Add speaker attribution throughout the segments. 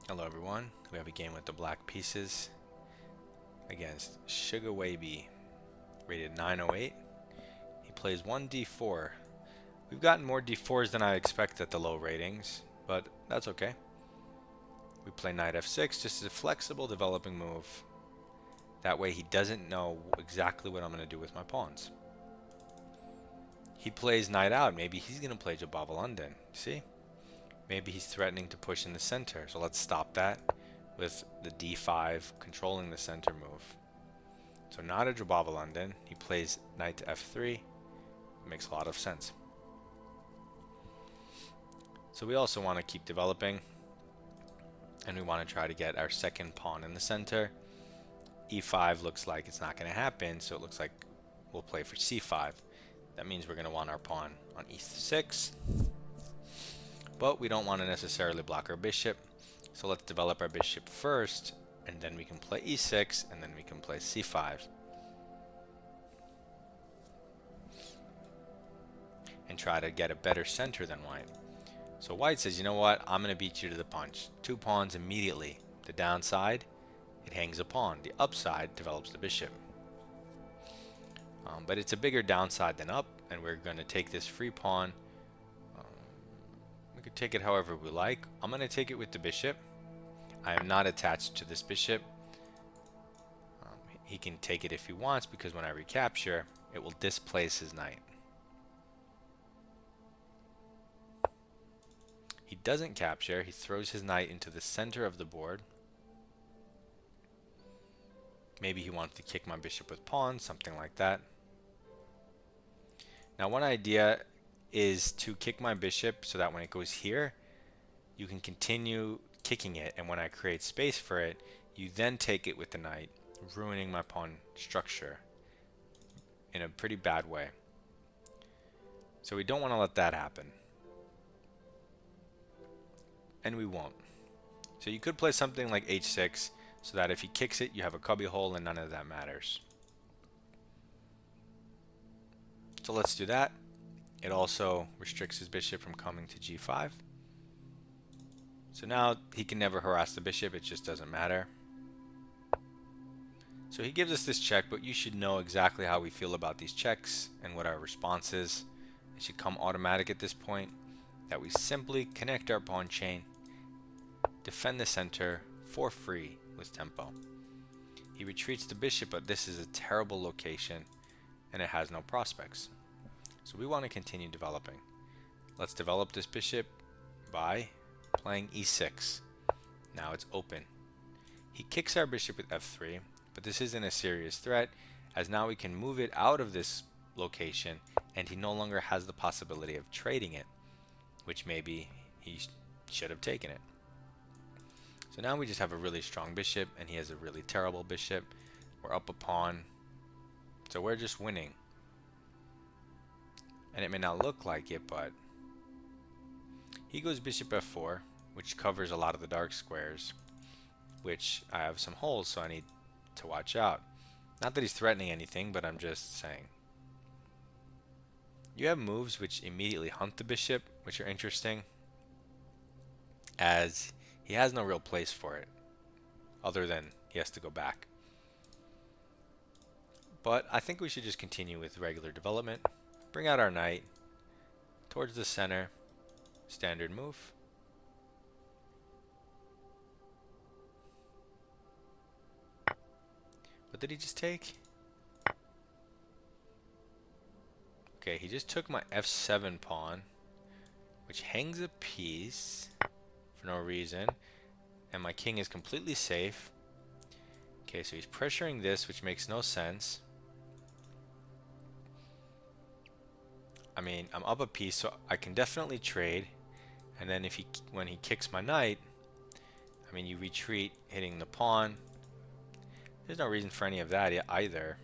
Speaker 1: Hello everyone, we have a game with the black pieces against Sugar Waby, rated 908. He plays 1d4. We've gotten more d4s than I expect at the low ratings, but that's okay. We play knight f6 just as a flexible developing move. That way he doesn't know exactly what I'm going to do with my pawns. He plays knight out. Maybe he's going to play Jabava London. See? Maybe he's threatening to push in the center, so let's stop that with the d5 controlling the center move. So not a Jabava London. He plays knight to f3. It makes a lot of sense. So we also want to keep developing, and we want to try to get our second pawn in the center. e5 looks like it's not going to happen, so it looks like we'll play for c5. That means we're going to want our pawn on e6, but we don't want to necessarily block our bishop. So let's develop our bishop first, and then we can play e6, and then we can play c5. And try to get a better center than white. So white says, you know what, I'm going to beat you to the punch. 2 pawns immediately. The downside, it hangs a pawn. The upside develops the bishop. But it's a bigger downside than up, and we're going to take this free pawn. We could take it however we like. I'm going to take it with the bishop. I am not attached to this bishop. He can take it if he wants, because when I recapture, it will displace his knight. He doesn't capture. He throws his knight into the center of the board. Maybe he wants to kick my bishop with pawns, something like that. Now one idea is to kick my bishop so that when it goes here, you can continue kicking it, and when I create space for it, you then take it with the knight, ruining my pawn structure in a pretty bad way. So we don't want to let that happen. And we won't. So you could play something like h6, so that if he kicks it, you have a cubby hole and none of that matters. So let's do that. It also restricts his bishop from coming to g5. So now he can never harass the bishop, it just doesn't matter. So he gives us this check, but you should know exactly how we feel about these checks and what our response is. It should come automatic at this point, that we simply connect our pawn chain, defend the center for free with tempo. He retreats the bishop, but this is a terrible location and it has no prospects. So we want to continue developing. Let's develop this bishop by playing e6. Now it's open. He kicks our bishop with f3, but this isn't a serious threat, as now we can move it out of this location and he no longer has the possibility of trading it, which maybe he should have taken it. So now we just have a really strong bishop and he has a really terrible bishop. We're up a pawn, so we're just winning. And it may not look like it, but he goes bishop f4, which covers a lot of the dark squares, which I have some holes, so I need to watch out. Not that he's threatening anything, but I'm just saying. You have moves which immediately hunt the bishop, which are interesting, as he has no real place for it, other than he has to go back. But I think we should just continue with regular development. Bring out our knight towards the center. Standard move. What did he just take? Okay, he just took my f7 pawn, which hangs a piece for no reason, and my king is completely safe. Okay, so he's pressuring this, which makes no sense. I mean, I'm up a piece, so I can definitely trade. And then when he kicks my knight, I mean, you retreat, hitting the pawn. There's no reason for any of that either.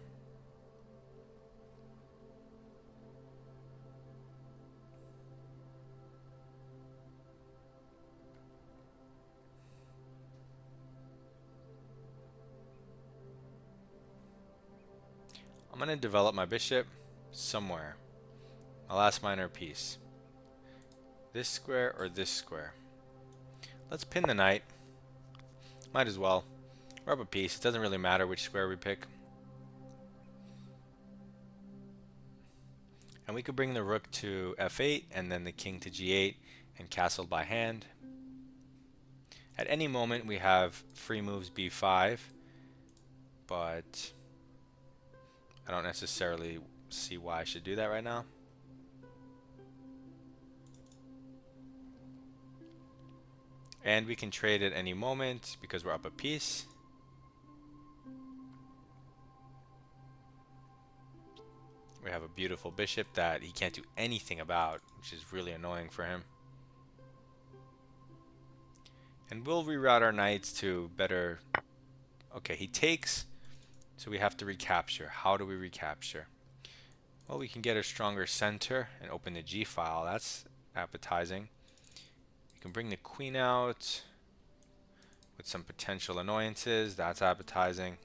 Speaker 1: I'm going to develop my bishop somewhere. My last minor piece. This square or this square. Let's pin the knight. Might as well. We're up a piece. It doesn't really matter which square we pick. And we could bring the rook to f8 and then the king to g8 and castle by hand. At any moment we have free moves b5, but I don't necessarily see why I should do that right now. And we can trade at any moment because we're up a piece. We have a beautiful bishop that he can't do anything about, which is really annoying for him. And we'll reroute our knights to better... Okay, he takes, so we have to recapture. How do we recapture? Well, we can get a stronger center and open the G file. That's appetizing. We can bring the queen out with some potential annoyances. That's appetizing.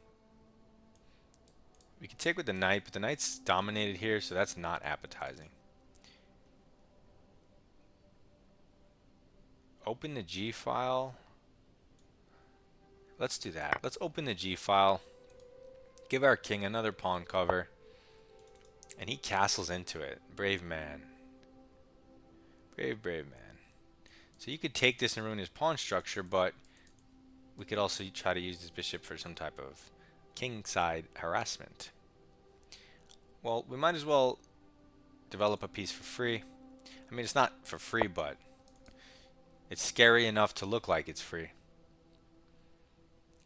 Speaker 1: We can take with the knight, but the knight's dominated here, so that's not appetizing. Open the G file. Let's do that. Let's open the G file. Give our king another pawn cover. And he castles into it. Brave man. Brave, brave man. So you could take this and ruin his pawn structure, but we could also try to use this bishop for some type of kingside harassment. Well, we might as well develop a piece for free. I mean, it's not for free, but it's scary enough to look like it's free.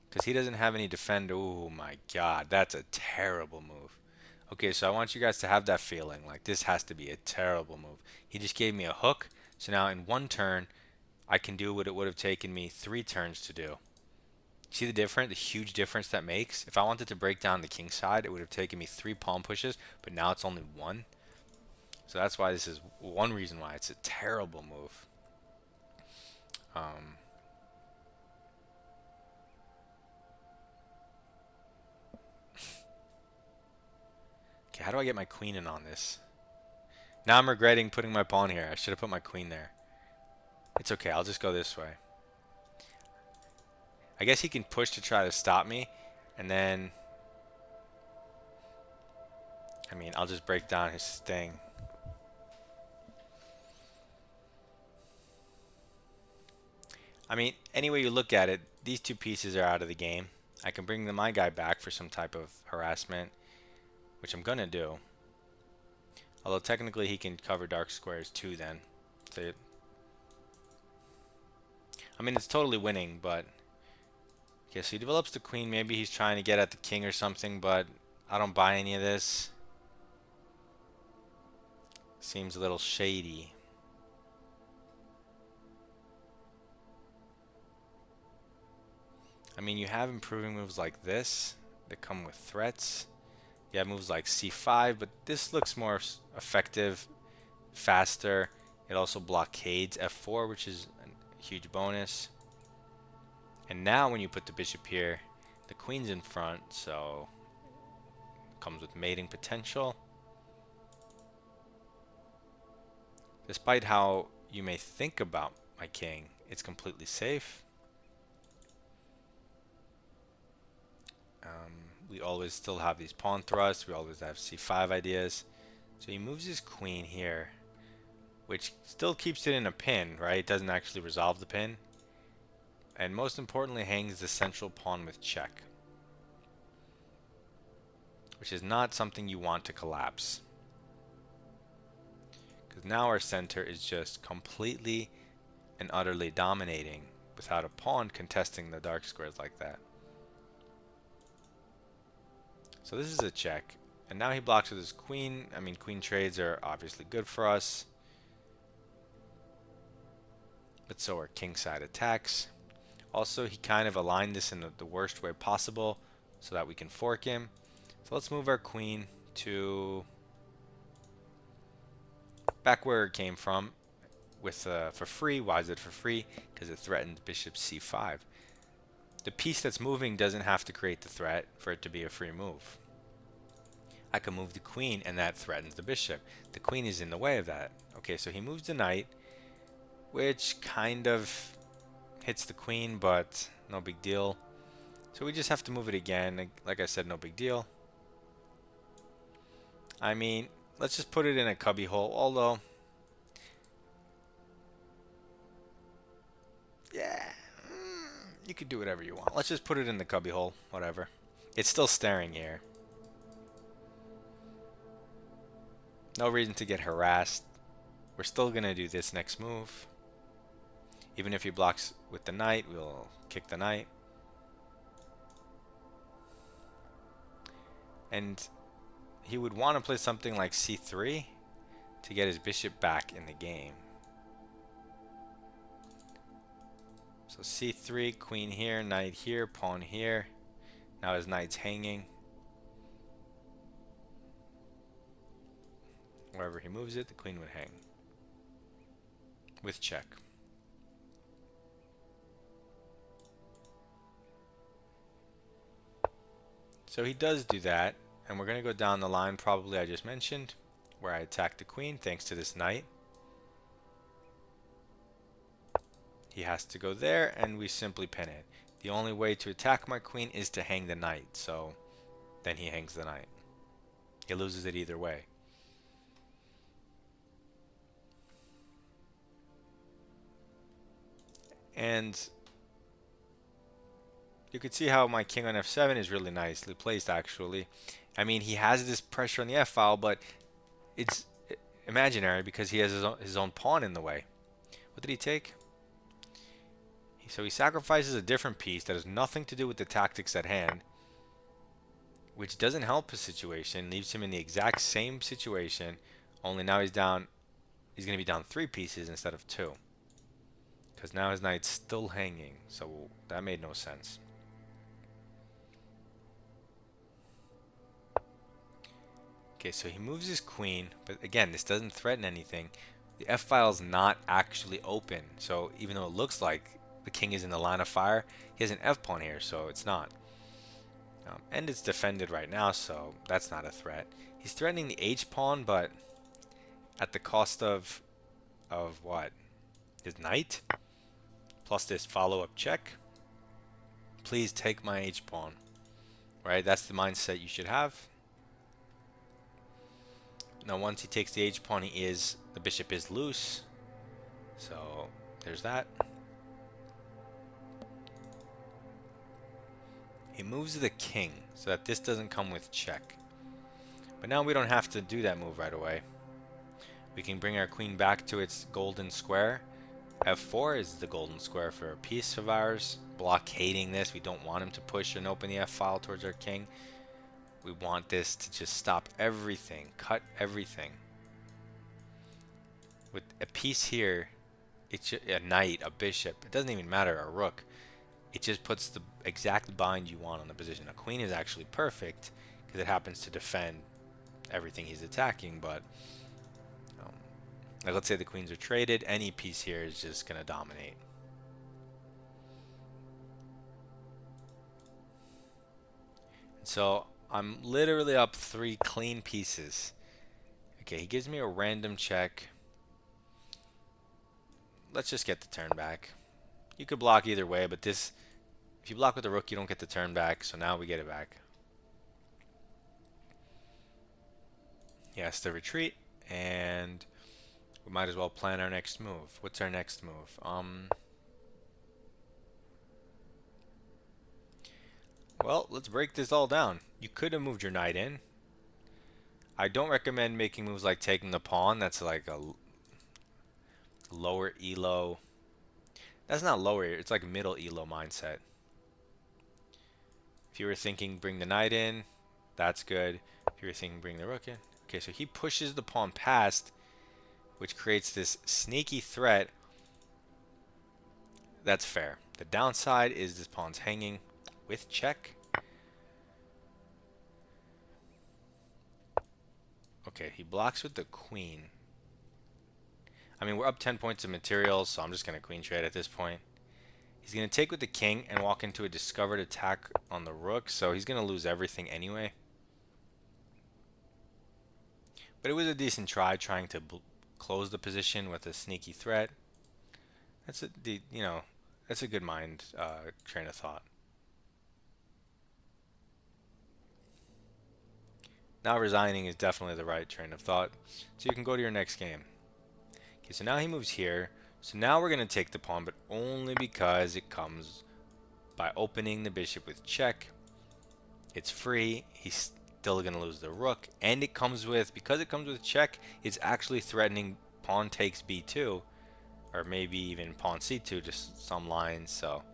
Speaker 1: Because he doesn't have any defend. Oh my god, that's a terrible move. Okay, so I want you guys to have that feeling. Like, this has to be a terrible move. He just gave me a hook. So now in one turn, I can do what it would have taken me 3 turns to do. See the difference? The huge difference that makes? If I wanted to break down the king side, it would have taken me 3 pawn pushes. But now it's only 1. So that's why this is one reason why it's a terrible move. Okay, how do I get my queen in on this? Now I'm regretting putting my pawn here. I should have put my queen there. It's okay, I'll just go this way. I guess he can push to try to stop me, and then... I mean, I'll just break down his thing. I mean, any way you look at it, these 2 pieces are out of the game. I can bring my guy back for some type of harassment, which I'm gonna do. Although technically he can cover dark squares too then. So I mean, it's totally winning, but... Okay, so he develops the queen. Maybe he's trying to get at the king or something, but I don't buy any of this. Seems a little shady. I mean, you have improving moves like this that come with threats. You have moves like c5, but this looks more effective, faster. It also blockades f4, which is a huge bonus. And now when you put the bishop here, the queen's in front, so it comes with mating potential. Despite how you may think about my king, it's completely safe. We always still have these pawn thrusts. We always have c5 ideas. So he moves his queen here, which still keeps it in a pin, right? It doesn't actually resolve the pin. And most importantly, hangs the central pawn with check, which is not something you want to collapse. Because now our center is just completely and utterly dominating without a pawn contesting the dark squares like that. So this is a check. And now he blocks with his queen. I mean, queen trades are obviously good for us. But so are kingside attacks. Also, he kind of aligned this in the worst way possible so that we can fork him. So let's move our queen to back where it came from with for free. Why is it for free? Because it threatens bishop c5. The piece that's moving doesn't have to create the threat for it to be a free move. I can move the queen and that threatens the bishop. The queen is in the way of that. Okay, so he moves the knight, which kind of hits the queen, but no big deal. So we just have to move it again. Like I said, no big deal. I mean, let's just put it in a cubby hole, although, yeah, you could do whatever you want. Let's just put it in the cubby hole, whatever. It's still staring here. No reason to get harassed. We're still going to do this next move. Even if he blocks with the knight, we'll kick the knight. And he would want to play something like c3 to get his bishop back in the game. So c3, queen here, knight here, pawn here. Now his knight's hanging. Wherever he moves it, the queen would hang. With check. So he does do that, and we're going to go down the line probably I just mentioned, where I attack the queen thanks to this knight. He has to go there, and we simply pin it. The only way to attack my queen is to hang the knight, so then he hangs the knight. He loses it either way. And you can see how my king on f7 is really nicely placed, actually. I mean, he has this pressure on the f-file, but it's imaginary because he has his own pawn in the way. What did he take? So he sacrifices a different piece that has nothing to do with the tactics at hand, which doesn't help his situation, leaves him in the exact same situation, only now he's going to be down 3 pieces instead of 2. Because now his knight's still hanging, so that made no sense. Okay, so he moves his queen, but again, this doesn't threaten anything. The f-file is not actually open, so even though it looks like the king is in the line of fire, he has an f-pawn here, so it's not. And it's defended right now, so that's not a threat. He's threatening the h-pawn, but at the cost of what? His knight? Plus this follow-up check. Please take my h-pawn. Right? That's the mindset you should have. Now once he takes the h-pawn, the bishop is loose. So there's that. He moves the king so that this doesn't come with check. But now we don't have to do that move right away. We can bring our queen back to its golden square. f4 is the golden square for a piece of ours. Blockading this. We don't want him to push and open the f-file towards our king. We want this to just stop everything, cut everything. With a piece here, it's a knight, a bishop, it doesn't even matter, a rook. It just puts the exact bind you want on the position. A queen is actually perfect because it happens to defend everything he's attacking, but like let's say the queens are traded, any piece here is just going to dominate. So I'm literally up 3 clean pieces. Okay, he gives me a random check. Let's just get the turn back. You could block either way, but if you block with the rook, you don't get the turn back, so now we get it back. He has to retreat, and we might as well plan our next move. What's our next move? Well, let's break this all down. You could have moved your knight in. I don't recommend making moves like taking the pawn. That's like a lower ELO. That's not lower, it's like middle ELO mindset. If you were thinking bring the knight in, that's good. If you were thinking bring the rook in. Okay, so he pushes the pawn past, which creates this sneaky threat. That's fair. The downside is this pawn's hanging with check. Okay, he blocks with the queen. I mean, we're up 10 points of materials, so I'm just going to queen trade at this point. He's going to take with the king and walk into a discovered attack on the rook, so he's going to lose everything anyway. But it was a decent try, trying to close the position with a sneaky threat. That's That's a good mind train of thought. Now resigning is definitely the right train of thought. So you can go to your next game. Okay, so now he moves here. So now we're going to take the pawn, but only because it comes by opening the bishop with check. It's free. He's still going to lose the rook. And it comes with, because it comes with check, it's actually threatening pawn takes b2. Or maybe even pawn c2, just some lines. So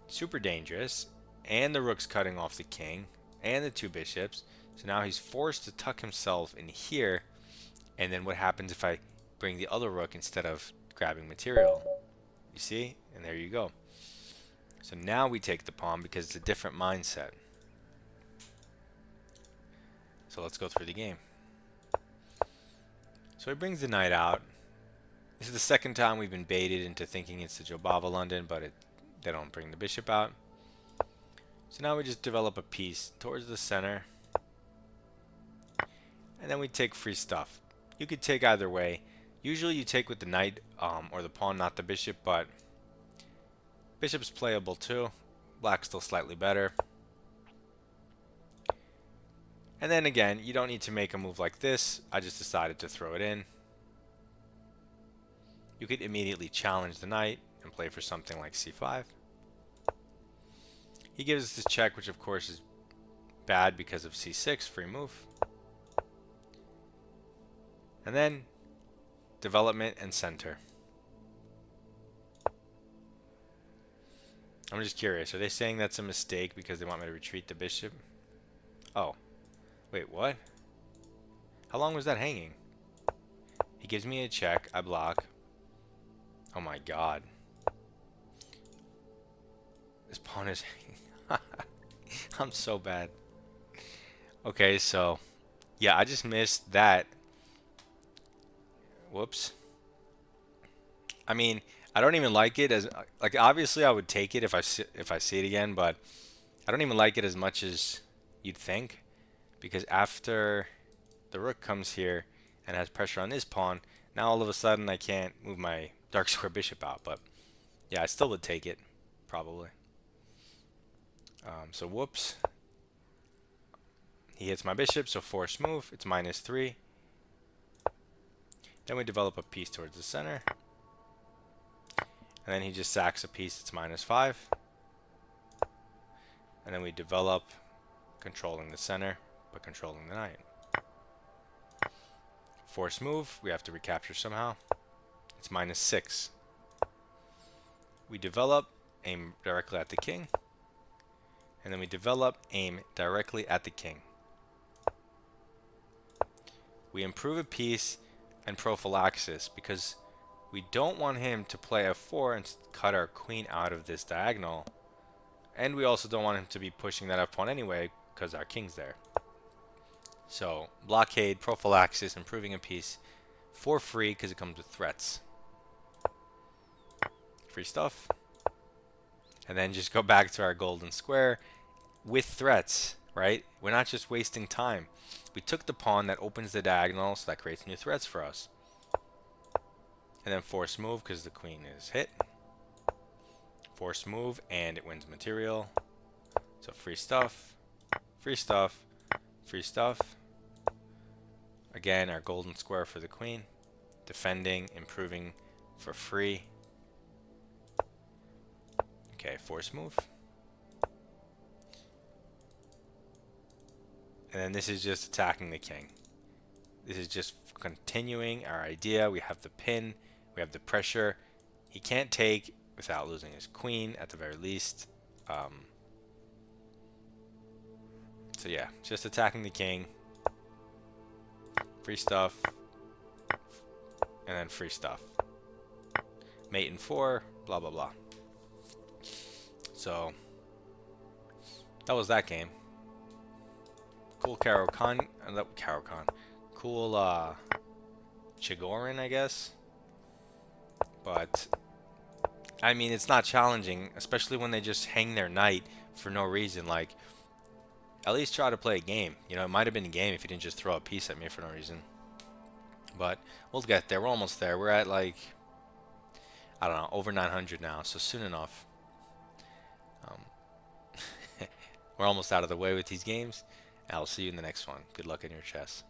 Speaker 1: super dangerous. And the rook's cutting off the king and the two bishops. So now he's forced to tuck himself in here. And then what happens if I bring the other rook instead of grabbing material? You see? And there you go. So now we take the pawn because it's a different mindset. So let's go through the game. So he brings the knight out. This is the second time we've been baited into thinking it's the Jobava London, but they don't bring the bishop out. So now we just develop a piece towards the center. And then we take free stuff. You could take either way. Usually you take with the knight or the pawn, not the bishop, but bishop's playable too. Black's still slightly better. And then again, you don't need to make a move like this. I just decided to throw it in. You could immediately challenge the knight and play for something like c5. He gives us this check, which of course is bad because of c6, free move. And then development and center. I'm just curious, are they saying that's a mistake because they want me to retreat the bishop? Oh. Wait, what? How long was that hanging? He gives me a check, I block. Oh my god. This pawn is hanging. I'm so bad. Okay, so yeah, I just missed that. Whoops. I mean, I don't even like it as like obviously I would take it if I see it again, but I don't even like it as much as you'd think. Because after the rook comes here and has pressure on this pawn, now all of a sudden I can't move my dark square bishop out. But yeah, I still would take it, probably. So whoops. He hits my bishop, so forced move. It's -3. Then we develop a piece towards the center. And then he just sacks a piece, it's -5. And then we develop controlling the center, but controlling the knight. Force move, we have to recapture somehow. It's -6. We develop, aim directly at the king. And then we develop, aim directly at the king. We improve a piece and prophylaxis because we don't want him to play f4 and cut our queen out of this diagonal. And we also don't want him to be pushing that f pawn anyway because our king's there. So blockade, prophylaxis, improving a piece for free because it comes with threats. Free stuff. And then just go back to our golden square with threats, right? We're not just wasting time. We took the pawn that opens the diagonal, so that creates new threats for us. And then force move because the queen is hit. Force move and it wins material. So free stuff, free stuff, free stuff. Again, our golden square for the queen. Defending, improving for free. Okay, force move. And then this is just attacking the king. This is just continuing our idea. We have the pin, we have the pressure. He can't take without losing his queen at the very least. So yeah, just attacking the king. Free stuff. And then free stuff. Mate in 4, blah blah blah. So that was that game. Cool caro-kann, cool Chigorin, I guess. But I mean, it's not challenging, especially when they just hang their knight for no reason. Like, at least try to play a game. You know, it might have been a game if you didn't just throw a piece at me for no reason. But we'll get there. We're almost there. We're at like, I don't know, over 900 now, so soon enough. Um, we're almost out of the way with these games. I'll see you in the next one. Good luck in your chess.